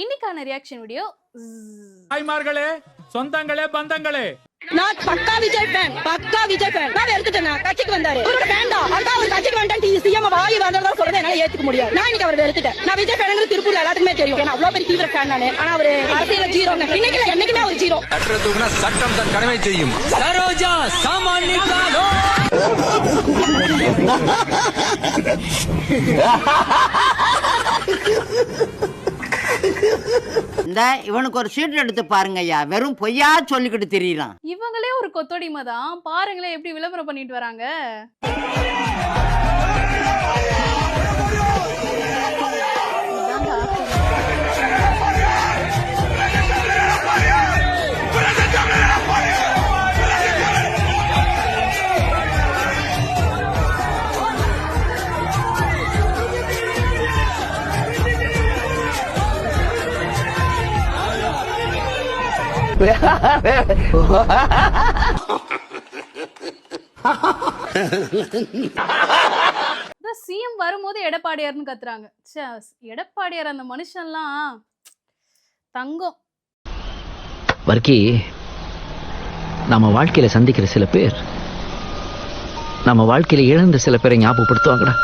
இன்னைக்கான reaction video. தாய்மார்களே, சொந்தங்களே, பந்தங்களே, நான் பக்கா விஜய் ஃபேன். நான் எடுத்துட்டேன். கட்சிக்கு வந்தாரு. வேண்டாம். அக்கா ஒரு கட்சிக்கு வந்தாட்டி சிஎம் வாய் வந்ததா சொல்றதை என்னால ஏத்துக்க முடியாது. நான் இன்னைக்கு அவரை எடுத்துட்டேன். நான் விஜய் ஃபேனுங்கிறது திருப்பூர்ல எல்லாத்துக்குமே தெரியும். ஏன்னா அவ்வளவு பெரிய தீவிர ஃபேன் நானு. ஆனா அவரு அரசியல ஜீரோங்க. இன்னைக்கு என்னைக்குமே அவர் ஜீரோ. கட்டுறதுக்குன்னா சட்டம் தன் கடமை செய்யும். சரோஜா சாமானியக்காரோ. இந்த இவனுக்கு ஒரு சீட் எடுத்து பாருங்க ஐயா, வெறும் பொய்யா சொல்லிக்கிட்டு தெரியலாம். இவங்களே ஒரு கொத்தடிமை தான், பாருங்களேன் எப்படி விளம்பரம் பண்ணிட்டு வராங்க. சிஎம் வரும்போது எடப்பாடியார்னு கத்துறாங்க. எடப்பாடியார் அந்த மனுஷன்லாம் தங்கம். வர்க்கி, நம்ம வாழ்க்கையில சந்திக்கிற சில பேர் நம்ம வாழ்க்கையில இழந்த சில பேரை ஞாபகப்படுத்துவாங்கடா.